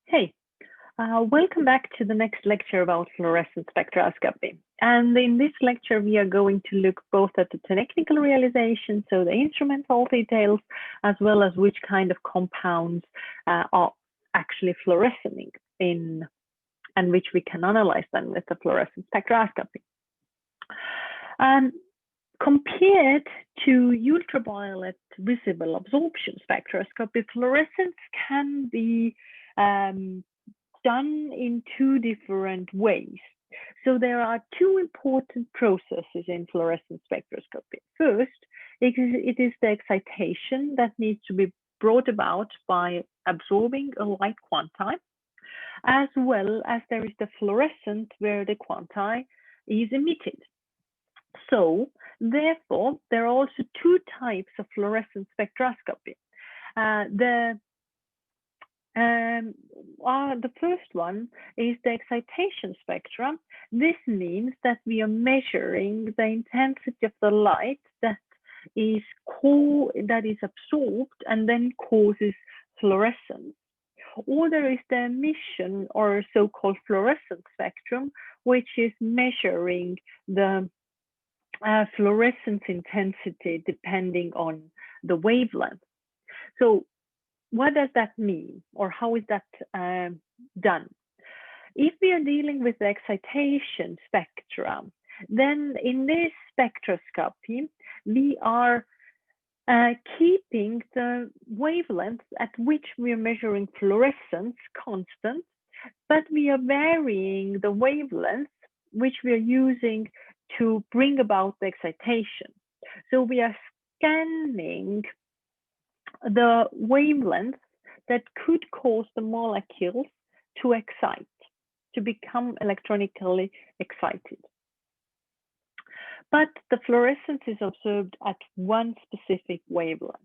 Hey, welcome back to the next lecture about fluorescence spectroscopy. And in this lecture, we are going to look both at the technical realization, so the instrumental details, as well as which kind of compounds are actually fluorescing in, and which we can analyze them with the fluorescence spectroscopy. Compared to ultraviolet visible absorption spectroscopy, fluorescence can be done in two different ways. So there are two important processes in fluorescence spectroscopy. First, it is the excitation that needs to be brought about by absorbing a light quanti, as well as there is the fluorescence where the quanti is emitted. So therefore, there are also two types of fluorescence spectroscopy. The first one is the excitation spectrum. This means that we are measuring the intensity of the light that is absorbed and then causes fluorescence. Or there is the emission or so-called fluorescence spectrum, which is measuring the fluorescence intensity depending on the wavelength. So what does that mean, or how is that done? If we are dealing with the excitation spectrum, then in this spectroscopy, we are keeping the wavelength at which we are measuring fluorescence constant, but we are varying the wavelength which we are using to bring about the excitation. So we are scanning the wavelength that could cause the molecules to excite, to become electronically excited. But the fluorescence is observed at one specific wavelength.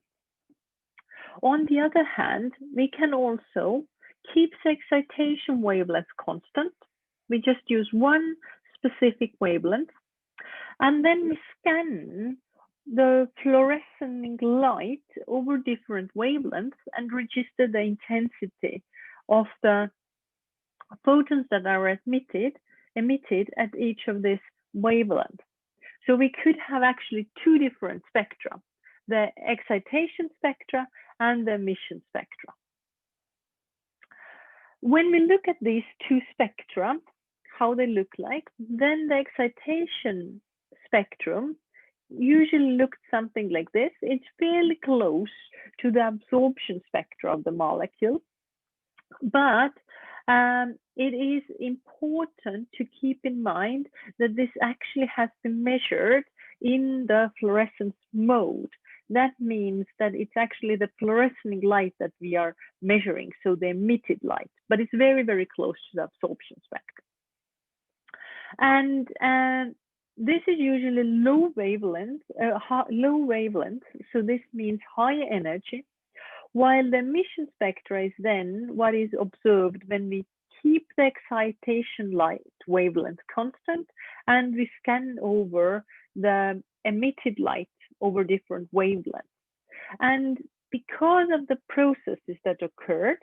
On the other hand, we can also keep the excitation wavelength constant. We just use one specific wavelength, and then we scan the fluorescent light over different wavelengths and register the intensity of the photons that are emitted at each of these wavelengths. So we could have actually two different spectra, the excitation spectra and the emission spectra. When we look at these two spectra, how they look like, then the excitation spectrum usually looks something like this. It's fairly close to the absorption spectra of the molecule, but it is important to keep in mind that this actually has been measured in the fluorescence mode. That means that it's actually the fluorescent light that we are measuring, so the emitted light, but it's very, very close to the absorption spectrum. And this is usually low wavelength, so this means high energy, while the emission spectra is then what is observed when we keep the excitation light wavelength constant and we scan over the emitted light over different wavelengths. And because of the processes that occurred,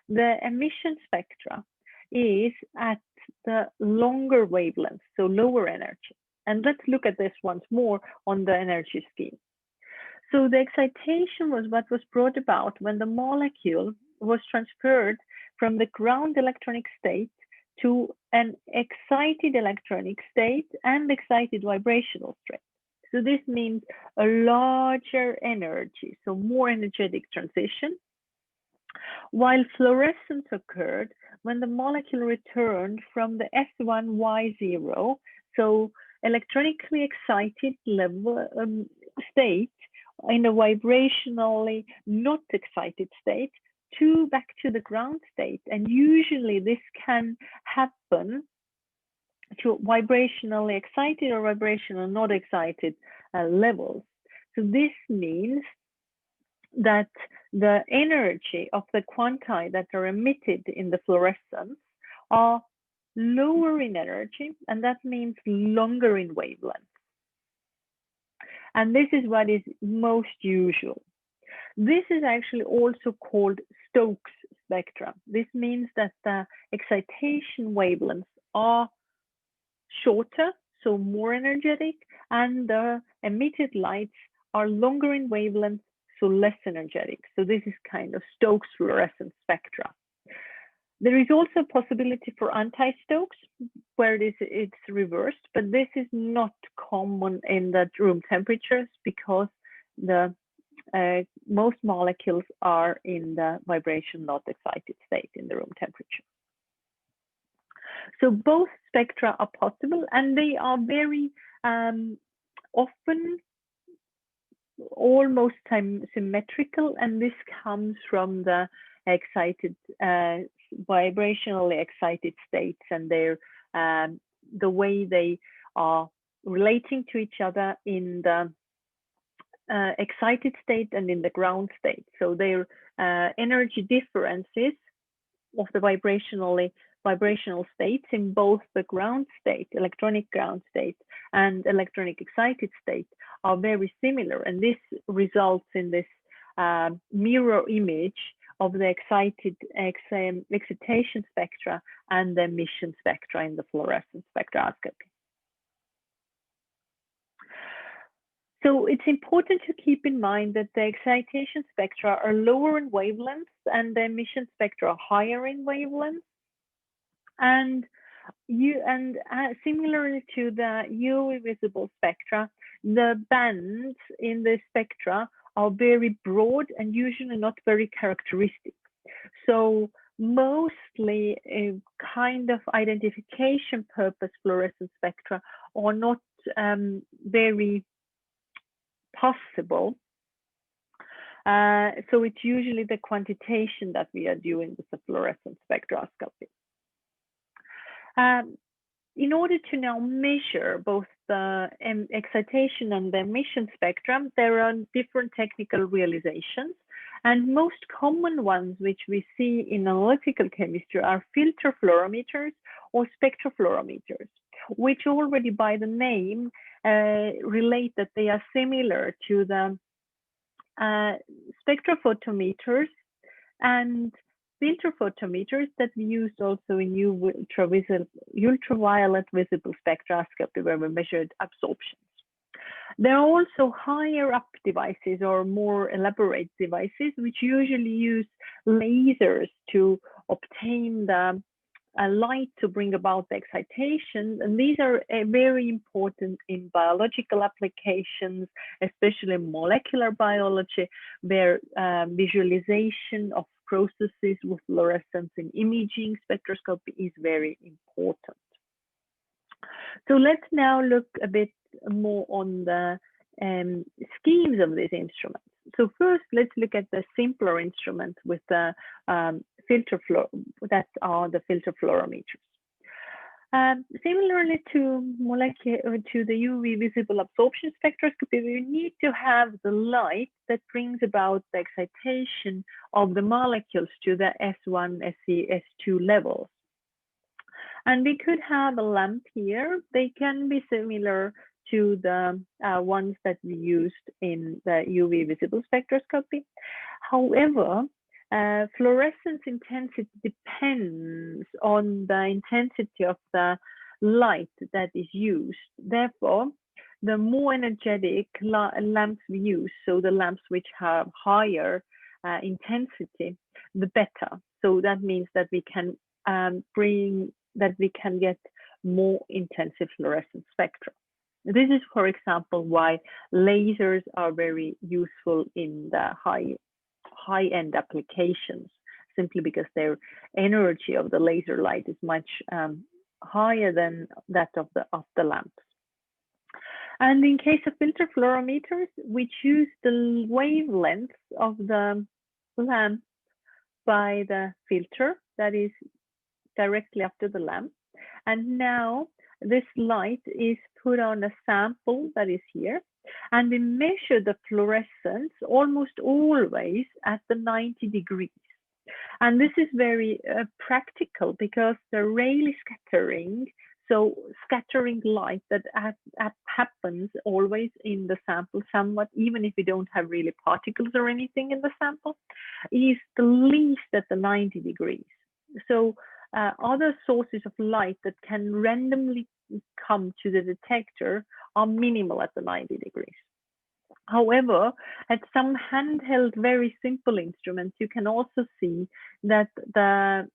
the emission spectra is at the longer wavelength, so lower energy. And let's look at this once more on the energy scheme. So the excitation was what was brought about when the molecule was transferred from the ground electronic state to an excited electronic state and excited vibrational state. So this means a larger energy, so more energetic transition, while fluorescence occurred when the molecule returned from the S1Y0, so electronically excited level state in a vibrationally not excited state back to the ground state. And usually this can happen to vibrationally excited or vibrational not excited levels. So this means that the energy of the quanti that are emitted in the fluorescence are lower in energy, and that means longer in wavelength. And this is what is most usual. This is actually also called Stokes spectra. This means that the excitation wavelengths are shorter, so more energetic, and the emitted lights are longer in wavelength, so less energetic. So this is kind of Stokes fluorescence spectra. There is also a possibility for anti-Stokes, where it's reversed, but this is not common in the room temperatures because the most molecules are in the vibration not excited state in the room temperature. So both spectra are possible, and they are very often almost symmetrical, and this comes from the excited, vibrationally excited states and their the way they are relating to each other in the excited state and in the ground state. So their energy differences of the vibrational states in both the ground state, electronic ground state, and electronic excited state are very similar, and this results in this mirror image of the excitation spectra and the emission spectra in the fluorescence spectroscopy. So it's important to keep in mind that the excitation spectra are lower in wavelengths and the emission spectra are higher in wavelengths. And similarly to the UV visible spectra, the bands in the spectra are very broad and usually not very characteristic. So mostly kind of identification purpose fluorescence spectra are not very possible. So it's usually the quantitation that we are doing with the fluorescence spectroscopy. In order to now measure both the excitation and the emission spectrum, there are different technical realizations, and most common ones which we see in analytical chemistry are filter fluorometers or spectrofluorometers, which already by the name relate that they are similar to the spectrophotometers and filter photometers that we used also in ultraviolet visible spectroscopy, where we measured absorptions. There are also higher up devices or more elaborate devices, which usually use lasers to obtain the light to bring about the excitation. And these are very important in biological applications, especially molecular biology, where visualization of processes with fluorescence in imaging spectroscopy is very important. So let's now look a bit more on the schemes of these instruments. So first, let's look at the simpler instruments with the filter fluorometers. Similarly to the UV visible absorption spectroscopy, we need to have the light that brings about the excitation of the molecules to the S1, SE, S2 levels. And we could have a lamp here. They can be similar to the ones that we used in the UV visible spectroscopy. However, fluorescence intensity depends on the intensity of the light that is used. Therefore, the more energetic lamps we use, so the lamps which have higher intensity, the better. So that means that we can get more intensive fluorescent spectra. This is, for example, why lasers are very useful in the high-end applications, simply because their energy of the laser light is much higher than that of the lamps. And in case of filter fluorometers, we choose the wavelength of the lamp by the filter that is directly after the lamp. And now this light is put on a sample that is here, and we measure the fluorescence almost always at the 90 degrees. And this is very practical because the Rayleigh scattering So scattering light that happens always in the sample somewhat, even if we don't have really particles or anything in the sample, is the least at the 90 degrees. So other sources of light that can randomly come to the detector are minimal at the 90 degrees. However, at some handheld, very simple instruments, you can also see that the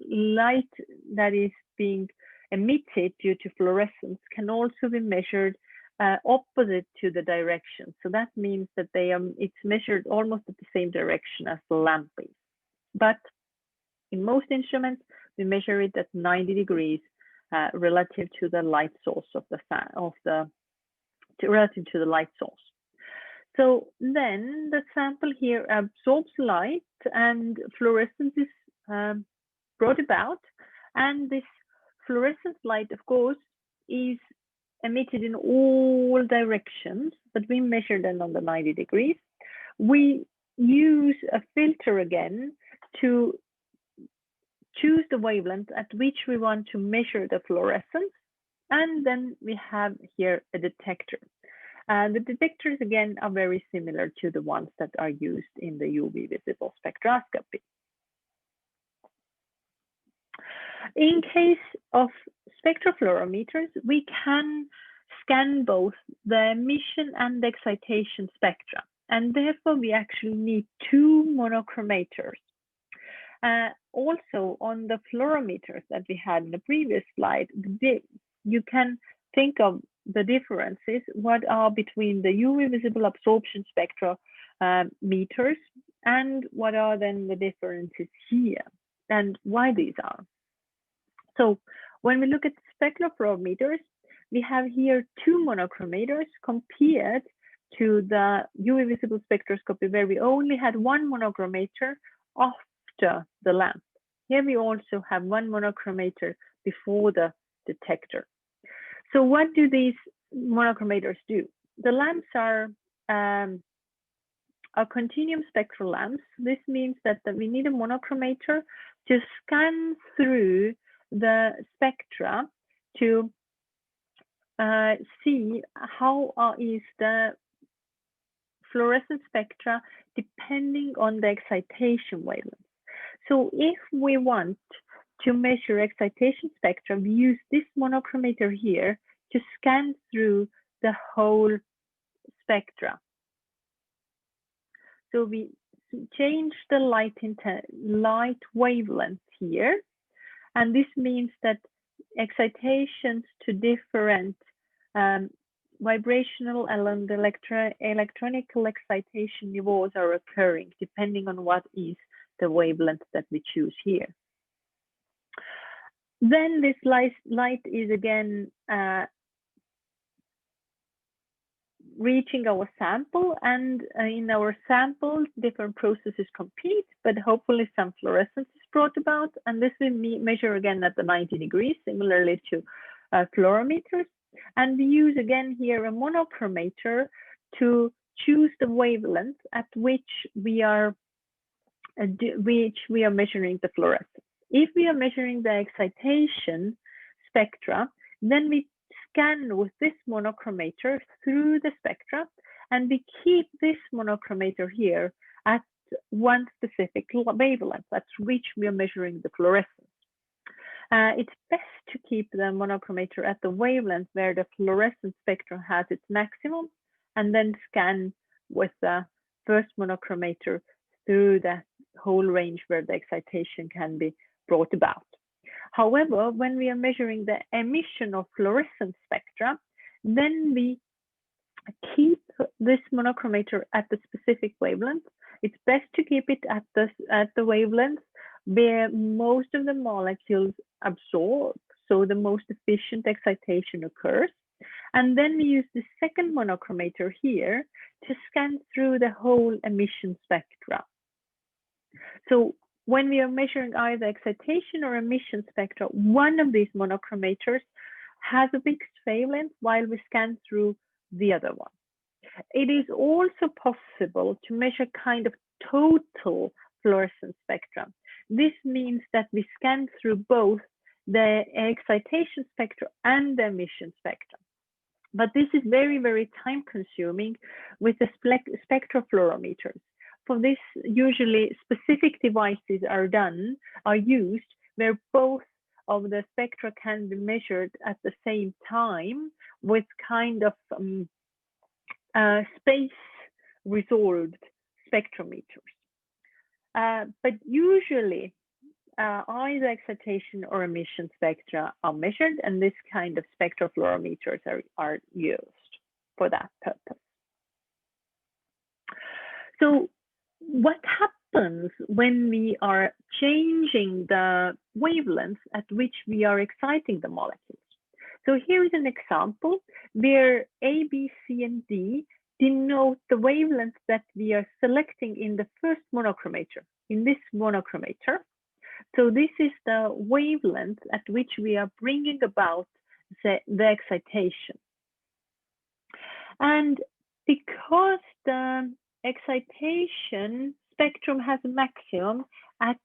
light that is being emitted due to fluorescence can also be measured opposite to the direction. So that means that it's measured almost at the same direction as the lamp is. But in most instruments, we measure it at 90 degrees relative to the light source relative to the light source. So then the sample here absorbs light and fluorescence is brought about. And this fluorescent light, of course, is emitted in all directions, but we measure them on the 90 degrees. We use a filter again to choose the wavelength at which we want to measure the fluorescence. And then we have here a detector. The detectors, again, are very similar to the ones that are used in the UV visible spectroscopy. In case of spectrofluorometers, we can scan both the emission and the excitation spectra, and therefore we actually need two monochromators. Also, on the fluorometers that we had in the previous slide, you can think of the differences, what are between the UV visible absorption spectra meters, and what are then the differences here, and why these are. So when we look at spectrofluorometers, we have here two monochromators compared to the UV visible spectroscopy, where we only had one monochromator after the lamp. Here we also have one monochromator before the detector. So what do these monochromators do? The lamps are continuum spectral lamps. This means that we need a monochromator to scan through the spectra to see how is the fluorescent spectra depending on the excitation wavelength. So if we want to measure excitation spectra, we use this monochromator here to scan through the whole spectra. So we change the light wavelength here, and this means that excitations to different vibrational and electronical excitation niveaus are occurring depending on what is the wavelength that we choose here. Then this light is again reaching our sample, and in our sample, different processes compete, but hopefully some fluorescence is brought about, and this we measure again at the 90 degrees, similarly to fluorometers. And we use again here a monochromator to choose the wavelength at which we are measuring the fluorescence. If we are measuring the excitation spectra, then we scan with this monochromator through the spectra, and we keep this monochromator here at one specific wavelength at which we are measuring the fluorescence. It's best to keep the monochromator at the wavelength where the fluorescent spectrum has its maximum, and then scan with the first monochromator through the whole range where the excitation can be brought about. However, when we are measuring the emission of fluorescent spectra, then we keep this monochromator at the specific wavelength. It's best to keep it at the wavelength where most of the molecules absorb, so the most efficient excitation occurs. And then we use the second monochromator here to scan through the whole emission spectra. So when we are measuring either excitation or emission spectra, one of these monochromators has a fixed wavelength while we scan through the other one. It is also possible to measure kind of total fluorescence spectrum. This means that we scan through both the excitation spectra and the emission spectra. But this is very, very time consuming with the spectrofluorometers. For this, usually specific devices are used where both of the spectra can be measured at the same time with kind of space resolved spectrometers. But usually either excitation or emission spectra are measured, and this kind of spectrofluorometers are used for that purpose. So what happens when we are changing the wavelengths at which we are exciting the molecules? So here is an example where A, B, C, and D denote the wavelengths that we are selecting in the first monochromator, in this monochromator. So this is the wavelength at which we are bringing about the excitation. And because the excitation spectrum has a maximum at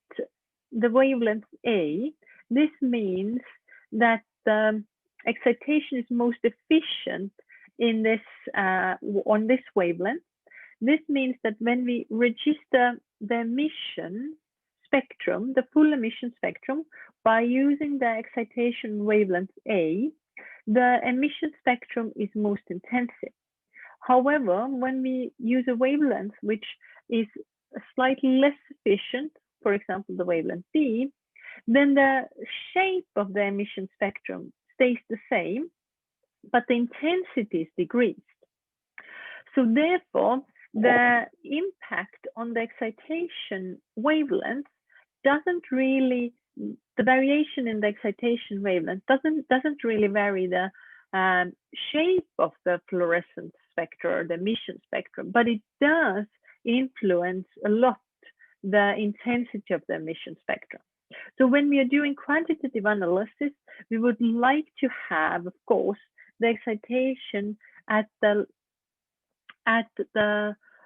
the wavelength A, this means that the excitation is most efficient in this on this wavelength. This means that when we register the emission spectrum, the full emission spectrum, by using the excitation wavelength A, the emission spectrum is most intensive. However, when we use a wavelength which is slightly less efficient, for example, the wavelength B, then the shape of the emission spectrum stays the same, but the intensity is decreased. So therefore, the impact on the excitation wavelength doesn't really, the variation in the excitation wavelength doesn't really vary the shape of the fluorescence spectra or the emission spectrum, but it does influence a lot the intensity of the emission spectrum. So when we are doing quantitative analysis, we would like to have, of course, the excitation at the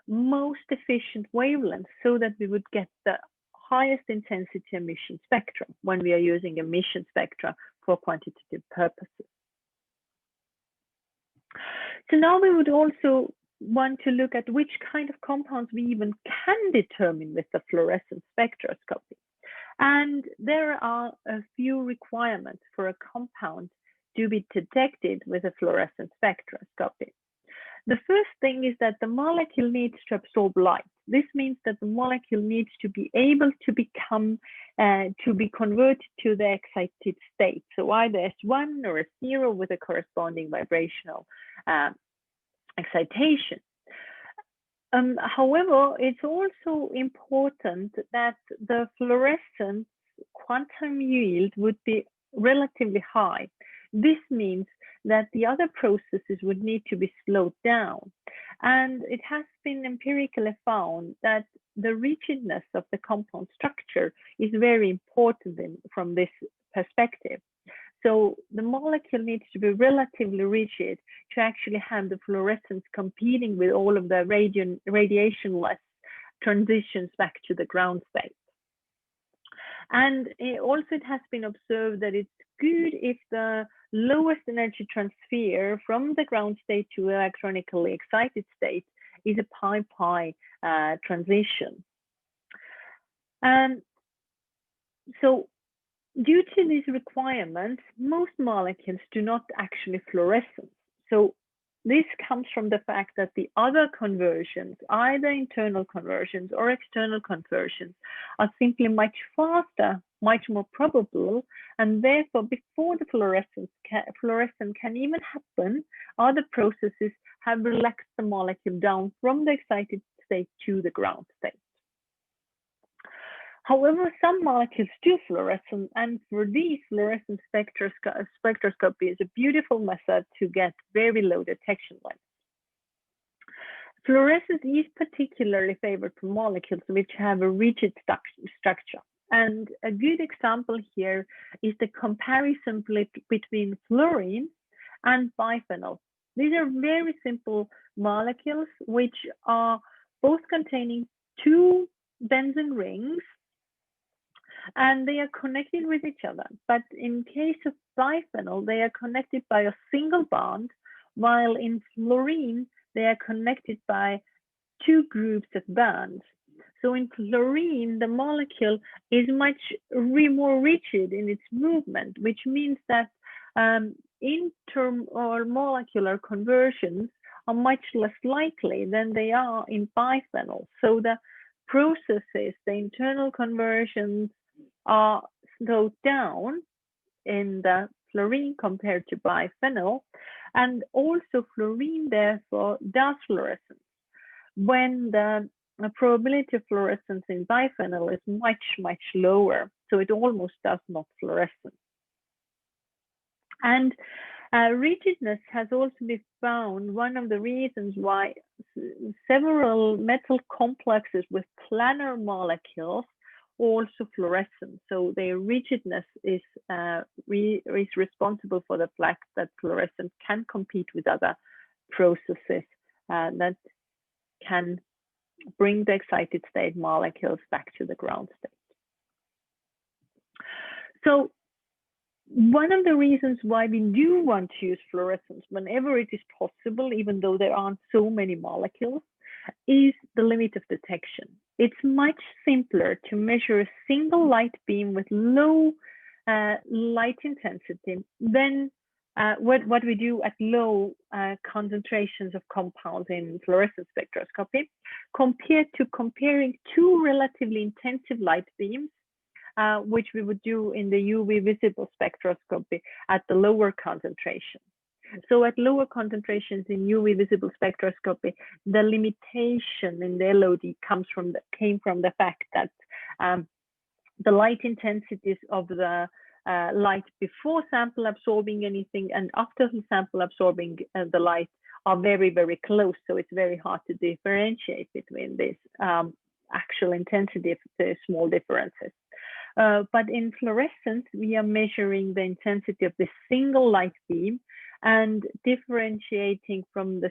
most efficient wavelength so that we would get the highest intensity emission spectrum when we are using emission spectra for quantitative purposes. So now we would also want to look at which kind of compounds we even can determine with the fluorescence spectroscopy. And there are a few requirements for a compound to be detected with a fluorescence spectroscopy. The first thing is that the molecule needs to absorb light. This means that the molecule needs to be able to become, to be converted to the excited state. So either S1 or S0 with a corresponding vibrational excitation. However, it's also important that the fluorescence quantum yield would be relatively high. This means that the other processes would need to be slowed down. And it has been empirically found that the rigidness of the compound structure is very important from this perspective. So the molecule needs to be relatively rigid to actually have the fluorescence competing with all of the radiationless transitions back to the ground state. And it has been observed that it's good if the lowest energy transfer from the ground state to electronically excited state is a pi-pi transition. So due to these requirements, most molecules do not actually fluorescence. So this comes from the fact that the other conversions, either internal conversions or external conversions, are simply much faster, much more probable, and therefore before the fluorescence can even happen, other processes have relaxed the molecule down from the excited state to the ground state. However, some molecules do fluoresce, and for these, fluorescence spectroscopy is a beautiful method to get very low detection lengths. Fluorescence is particularly favored for molecules which have a rigid structure. And a good example here is the comparison between fluorine and biphenyl. These are very simple molecules which are both containing two benzene rings. and they are connected with each other. But in case of biphenyl, they are connected by a single bond, while in fluorine, they are connected by two groups of bonds. So in fluorine, the molecule is much more rigid in its movement, which means that intermolecular conversions are much less likely than they are in biphenyl. So the processes, the internal conversions are slowed down in the fluorine compared to biphenyl, and also fluorine therefore does fluorescence when the probability of fluorescence in biphenyl is much lower, so it almost does not fluorescence. And rigidness has also been found one of the reasons why several metal complexes with planar molecules also fluorescent. So their rigidness is responsible for the fact that fluorescence can compete with other processes that can bring the excited state molecules back to the ground state. So one of the reasons why we do want to use fluorescence whenever it is possible, even though there aren't so many molecules, is the limit of detection. It's much simpler to measure a single light beam with low light intensity than what we do at low concentrations of compounds in fluorescence spectroscopy, compared to comparing two relatively intensive light beams, which we would do in the UV visible spectroscopy at the lower concentration. So at lower concentrations in UV visible spectroscopy, the limitation in the LOD came from the fact that the light intensities of the light before sample absorbing anything and after the sample absorbing the light are very close. So it's very hard to differentiate between this actual intensity of the small differences. But in fluorescence, we are measuring the intensity of the single light beam and differentiating from the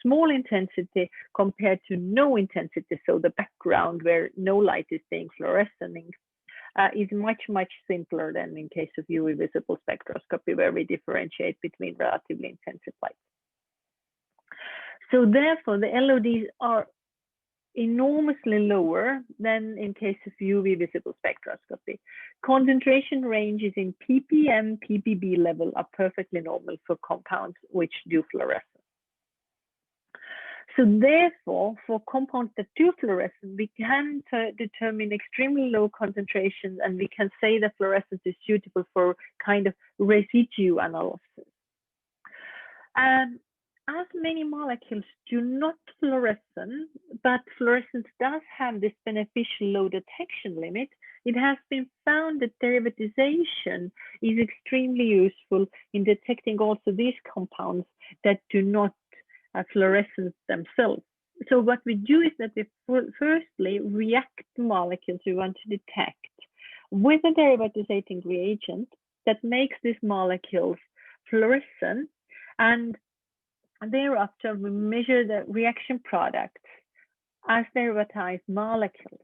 small intensity compared to no intensity. So the background where no light is being fluorescing is much simpler than in case of UV visible spectroscopy, where we differentiate between relatively intensive light. So therefore, the LODs are enormously lower than in case of UV visible spectroscopy. Concentration ranges in ppm, ppb level are perfectly normal for compounds which do fluorescence. So therefore, for compounds that do fluorescence, we can determine extremely low concentrations, and we can say that fluorescence is suitable for kind of residue analysis. As many molecules do not fluorescence, but fluorescence does have this beneficial low detection limit, it has been found that derivatization is extremely useful in detecting also these compounds that do not fluorescence themselves. So what we do is that we firstly react the molecules we want to detect with a derivatizing reagent that makes these molecules fluorescent, and thereafter we measure the reaction products as derivatized molecules.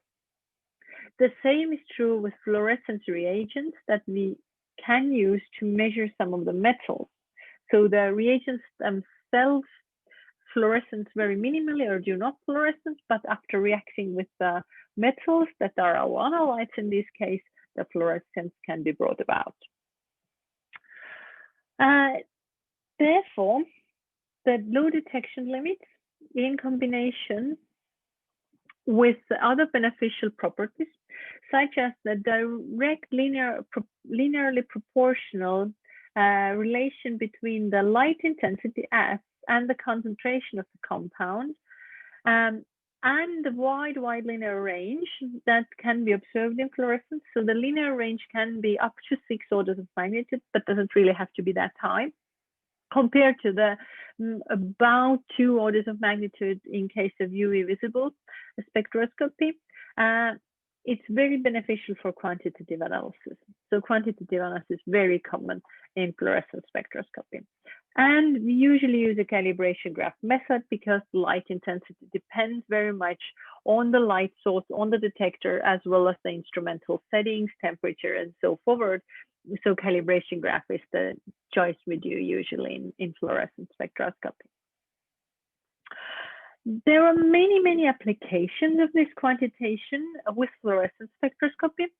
The same is true with fluorescence reagents that we can use to measure some of the metals. So the reagents themselves fluorescence very minimally or do not fluorescence, but after reacting with the metals that are our analytes in this case, the fluorescence can be brought about. Therefore, the low detection limits in combination with other beneficial properties, such as the direct linearly proportional relation between the light intensity S and the concentration of the compound, and the wide linear range that can be observed in fluorescence. So the linear range can be up to 6 orders of magnitude, but doesn't really have to be that high, compared to the about 2 orders of magnitude in case of UV visible spectroscopy. It's very beneficial for quantitative analysis. So quantitative analysis is very common in fluorescence spectroscopy. And we usually use a calibration graph method because light intensity depends very much on the light source, on the detector, as well as the instrumental settings, temperature, and so forward. So calibration graph is the choice we do usually in fluorescence spectroscopy. There are many applications of this quantitation with fluorescence spectroscopy.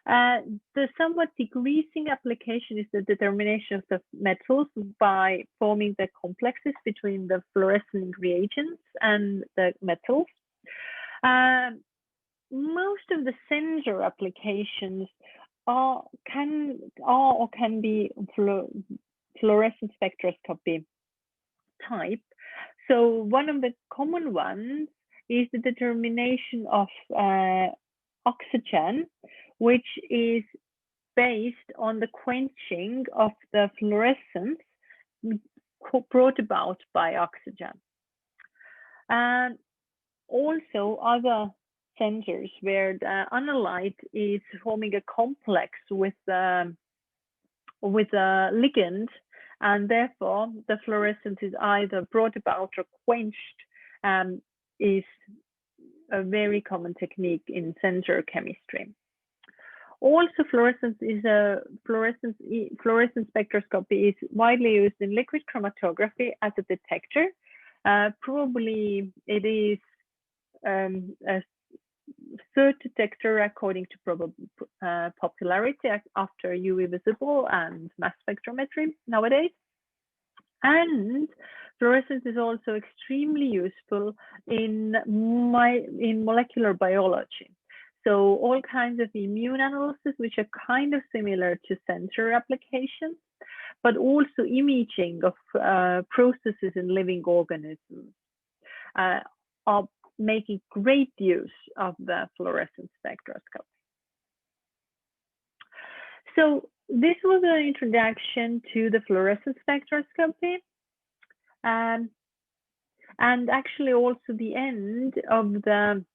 The somewhat decreasing application is the determination of the metals by forming the complexes between the fluorescent reagents and the metals. Most of the sensor applications can be fluorescent spectroscopy type. So one of the common ones is the determination of oxygen, which is based on the quenching of the fluorescence brought about by oxygen. And also other sensors where the analyte is forming a complex with a ligand, and therefore the fluorescence is either brought about or quenched, is a very common technique in sensor chemistry. Also, fluorescence spectroscopy is widely used in liquid chromatography as a detector. Probably it is a third detector according to popularity after UV visible and mass spectrometry nowadays. And fluorescence is also extremely useful in molecular biology. So all kinds of immune analysis, which are kind of similar to sensor applications, but also imaging of processes in living organisms are making great use of the fluorescence spectroscopy. So this was an introduction to the fluorescence spectroscopy, and actually also the end of the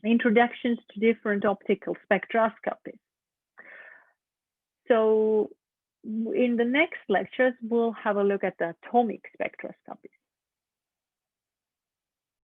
introductions to different optical spectroscopies. So in the next lectures, we'll have a look at the atomic spectroscopy.